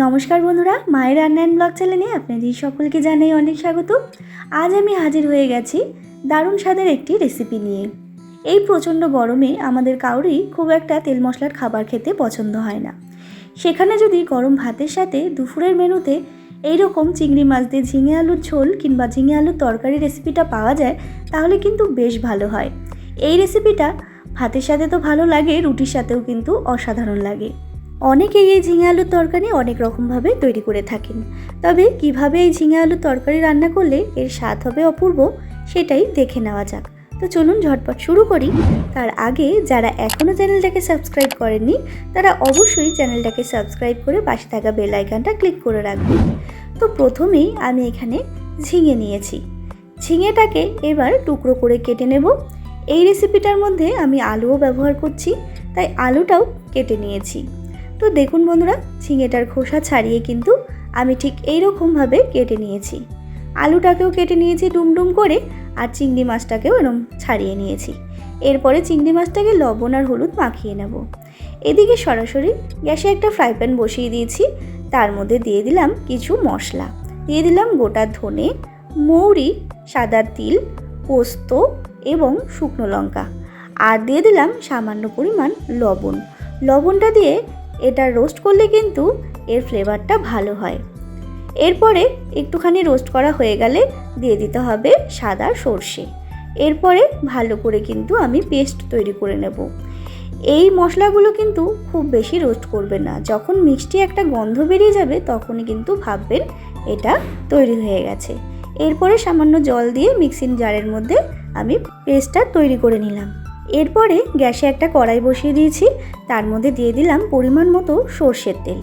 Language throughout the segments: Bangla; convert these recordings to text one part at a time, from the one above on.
নমস্কার বন্ধুরা, মায়ের রান্না অ্যান্ড ব্লগ চ্যানেলে আপনাদের সকলকে জানাই অনেক স্বাগত। আজ আমি হাজির হয়ে গেছি দারুণ স্বাদের একটি রেসিপি নিয়ে। এই প্রচণ্ড গরমে আমাদের কাউরই খুব একটা তেল মশলার খাবার খেতে পছন্দ হয় না। সেখানে যদি গরম ভাতের সাথে দুপুরের মেনুতে এইরকম চিংড়ি মাছ দিয়ে ঝিঙে আলুর ঝোল কিংবা ঝিঙে আলুর তরকারি রেসিপিটা পাওয়া যায় তাহলে কিন্তু বেশ ভালো হয়। এই রেসিপিটা ভাতের সাথে তো ভালো লাগে, রুটির সাথেও কিন্তু অসাধারণ লাগে। অনেকেই এই ঝিঙে আলুর তরকারি অনেক রকমভাবে তৈরি করে থাকেন, তবে কিভাবে এই ঝিঙে আলুর তরকারি রান্না করলে এর স্বাদ হবে অপূর্ব সেটাই দেখে নেওয়া যাক। তো চলুন ঝটপট শুরু করি। তার আগে যারা এখনও চ্যানেলটাকে সাবস্ক্রাইব করেননি তারা অবশ্যই চ্যানেলটাকে সাবস্ক্রাইব করে পাশে থাকা বেল আইকনটা ক্লিক করে রাখবেন। তো প্রথমেই আমি এখানে ঝিঙে নিয়েছি। ঝিঙেটাকে এবার টুকরো করে কেটে নেব। এই রেসিপিটার মধ্যে আমি আলুও ব্যবহার করছি, তাই আলুটাও কেটে নিয়েছি। তো দেখুন বন্ধুরা, ঝিঙেটার খোসা ছাড়িয়ে কিন্তু আমি ঠিক এইরকমভাবে কেটে নিয়েছি। আলুটাকেও কেটে নিয়েছি ডুমডুম করে, আর চিংড়ি মাছটাকেও এরকম ছাড়িয়ে নিয়েছি। এরপরে চিংড়ি মাছটাকে লবণ আর হলুদ মাখিয়ে নেব। এদিকে সরাসরি গ্যাসে একটা ফ্রাই প্যান বসিয়ে দিয়েছি। তার মধ্যে দিয়ে দিলাম কিছু মশলা। দিয়ে দিলাম গোটা ধনে, মৌরি, সাদা তিল, পোস্ত এবং শুকনো লঙ্কা। আর দিয়ে দিলাম সামান্য পরিমাণ লবণ। লবণটা দিয়ে এটা রোস্ট করলে কিন্তু এর ফ্লেভারটা ভালো হয়। এরপরে একটুখানি রোস্ট করা হয়ে গেলে দিয়ে দিতে হবে সাদা সর্ষে। এরপরে ভালো করে কিন্তু আমি পেস্ট তৈরি করে নেব। এই মশলাগুলো কিন্তু খুব বেশি রোস্ট করবেন না, যখন মিষ্টি একটা গন্ধ বেরিয়ে যাবে তখনই কিন্তু ভাববেন এটা তৈরি হয়ে গেছে। এরপরে সামান্য জল দিয়ে মিক্সিং জারের মধ্যে আমি পেস্টটা তৈরি করে নিলাম। এরপরে গ্যাসে একটা কড়াই বসিয়ে দিয়েছি। তার মধ্যে দিয়ে দিলাম পরিমাণ মতো সর্ষের তেল।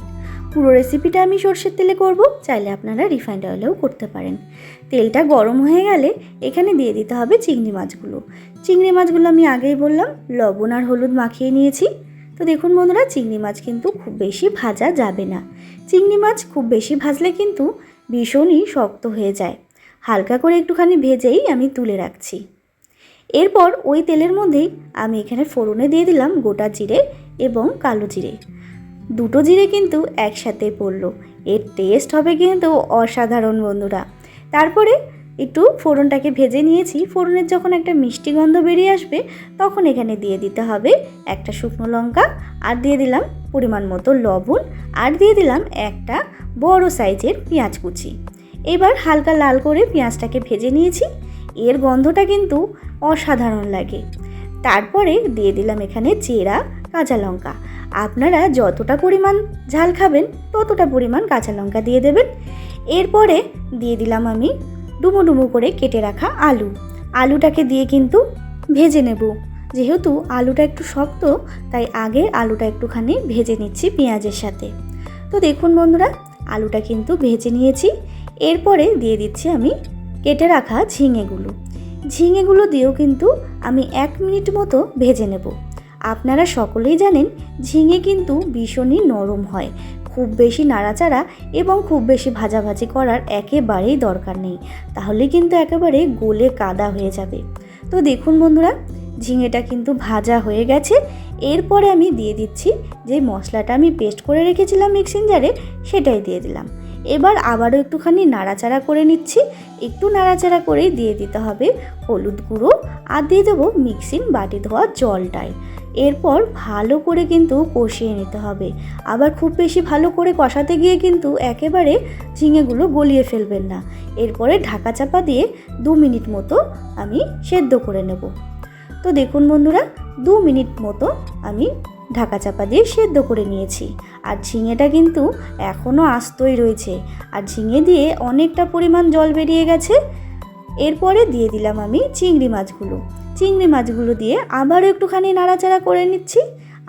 পুরো রেসিপিটা আমি সর্ষের তেলে করব, চাইলে আপনারা রিফাইন্ড অয়েলেও করতে পারেন। তেলটা গরম হয়ে গেলে এখানে দিয়ে দিতে হবে চিংড়ি মাছগুলো। চিংড়ি মাছগুলো আমি আগেই বললাম লবণ আর হলুদ মাখিয়ে নিয়েছি। তো দেখুন বন্ধুরা, চিংড়ি মাছ কিন্তু খুব বেশি ভাজা যাবে না। চিংড়ি মাছ খুব বেশি ভাজলে কিন্তু ভীষণই শক্ত হয়ে যায়। হালকা করে একটুখানি ভেজেই আমি তুলে রাখছি। এরপর ওই তেলের মধ্যেই আমি এখানে ফোড়নে দিয়ে দিলাম গোটা জিরে এবং কালো জিরে। দুটো জিরে কিন্তু একসাথে পড়লো, এর টেস্ট হবে কিন্তু অসাধারণ বন্ধুরা। তারপরে একটু ফোড়নটাকে ভেজে নিয়েছি। ফোড়নের যখন একটা মিষ্টি গন্ধ বেরিয়ে আসবে তখন এখানে দিয়ে দিতে হবে একটা শুকনো লঙ্কা, আর দিয়ে দিলাম পরিমাণ মতো লবণ, আর দিয়ে দিলাম একটা বড় সাইজের পেঁয়াজ কুচি। এবার হালকা লাল করে পেঁয়াজটাকে ভেজে নিয়েছি। এর গন্ধটা কিন্তু অসাধারণ লাগে। তারপরে দিয়ে দিলাম এখানে চেরা কাঁচা লঙ্কা। আপনারা যতটা পরিমাণ ঝাল খাবেন ততটা পরিমাণ কাঁচা লঙ্কা দিয়ে দেবেন। এরপরে দিয়ে দিলাম আমি ডুমো ডুমো করে কেটে রাখা আলু। আলুটাকে দিয়ে কিন্তু ভেজে নেব। যেহেতু আলুটা একটু শক্ত তাই আগে আলুটা একটুখানি ভেজে নিচ্ছি পেঁয়াজের সাথে। তো দেখুন বন্ধুরা, আলুটা কিন্তু ভেজে নিয়েছি। এরপরে দিয়ে দিচ্ছি আমি কেটে রাখা ঝিঙেগুলো দিয়েও কিন্তু আমি 1 মিনিট মতো ভেজে নেব। আপনারা সকলেই জানেন ঝিঙে কিন্তু ভীষণই নরম হয়, খুব বেশি নাড়াচাড়া এবং খুব বেশি ভাজাভাজি করার একেবারেই দরকার নেই, তাহলে কিন্তু একেবারে গলে কাদা হয়ে যাবে। তো দেখুন বন্ধুরা, ঝিঙেটা কিন্তু ভাজা হয়ে গেছে। এরপরে আমি দিয়ে দিচ্ছি যে মশলাটা আমি পেস্ট করে রেখেছিলাম মিক্সিং জারে, সেটাই দিয়ে দিলাম। এবার আবারও একটুখানি নাড়াচাড়া করে নিচ্ছি। একটু নাড়াচাড়া করেই দিয়ে দিতে হবে হলুদ গুঁড়ো, আর দিয়ে দেবো মিক্সিং বাটি ধোয়া জলটাই। এরপর ভালো করে কিন্তু কষিয়ে নিতে হবে। আবার খুব বেশি ভালো করে কষাতে গিয়ে কিন্তু একেবারে ঝিঙেগুলো গলিয়ে ফেলবেন না। এরপরে ঢাকা চাপা দিয়ে 2 মিনিট মতো আমি সেদ্ধ করে নেব। তো দেখুন বন্ধুরা, 2 মিনিট মতো আমি ঢাকা চাপা দিয়ে সেদ্ধ করে নিয়েছি। আর ঝিঙেটা কিন্তু এখনও আস্তই রয়েছে, আর ঝিঙে দিয়ে অনেকটা পরিমাণ জল বেরিয়ে গেছে। এরপরে দিয়ে দিলাম আমি চিংড়ি মাছগুলো দিয়ে আবারও একটুখানি নাড়াচাড়া করে নিচ্ছি।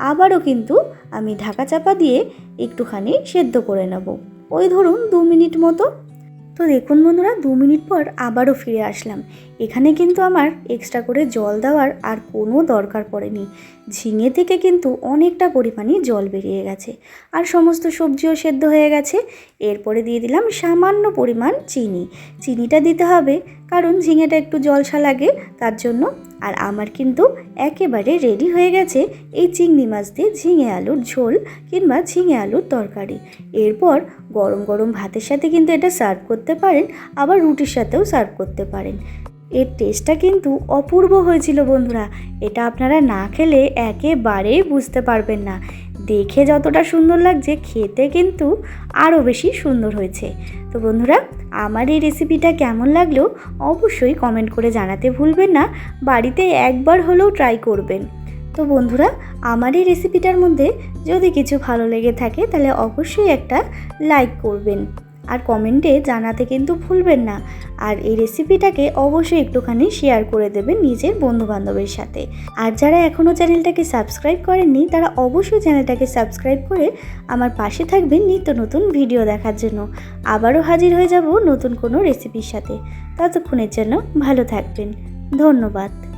আবারও কিন্তু আমি ঢাকা চাপা দিয়ে একটুখানি সেদ্ধ করে নেব, ওই ধরুন 2 মিনিট মতো। তো দেখুন বন্ধুরা, 2 মিনিট পর আবারও ফিরে আসলাম। এখানে কিন্তু আমার এক্সট্রা করে জল দেওয়ার আর কোনো দরকার পড়েনি। ঝিঙে থেকে কিন্তু অনেকটা পরিমাণে জল বেরিয়ে গেছে আর সমস্ত সবজিও সেদ্ধ হয়ে গেছে। এরপরে দিয়ে দিলাম সামান্য পরিমাণ চিনি। চিনিটা দিতে হবে কারণ ঝিঙেটা একটু জলসা লাগে তার জন্য। আর আমার কিন্তু একেবারে রেডি হয়ে গেছে এই চিংড়ি মাছ দিয়ে ঝিঙে আলুর ঝোল কিংবা ঝিঙে আলুর তরকারি। এরপর গরম গরম ভাতের সাথে কিন্তু এটা সার্ভ করতে পারেন, আবার রুটির সাথেও সার্ভ করতে পারেন। এর টেস্টটা কিন্তু অপূর্ব হয়েছিল বন্ধুরা। এটা আপনারা না খেলে একেবারেই বুঝতে পারবেন না। দেখে যতটা সুন্দর লাগছে খেতে কিন্তু আরও বেশি সুন্দর হয়েছে। তো বন্ধুরা, আমার এই রেসিপিটা কেমন লাগলো অবশ্যই কমেন্ট করে জানাতে ভুলবেন না। বাড়িতে একবার হলেও ট্রাই করবেন। তো বন্ধুরা, আমার এই রেসিপিটার মধ্যে যদি কিছু ভালো লেগে থাকে তাহলে অবশ্যই একটা লাইক করবেন আর কমেন্টে জানাতে কিন্তু ভুলবেন না। আর এই রেসিপিটাকে অবশ্যই একটুখানি শেয়ার করে দেবেন নিজের বন্ধুবান্ধবের সাথে। আর যারা এখনও চ্যানেলটাকে সাবস্ক্রাইব করেননি তারা অবশ্যই চ্যানেলটাকে সাবস্ক্রাইব করে আমার পাশে থাকবেন নিত্য নতুন ভিডিও দেখার জন্য। আবারও হাজির হয়ে যাব নতুন কোনো রেসিপির সাথে। ততক্ষণের জন্য ভালো থাকবেন। ধন্যবাদ।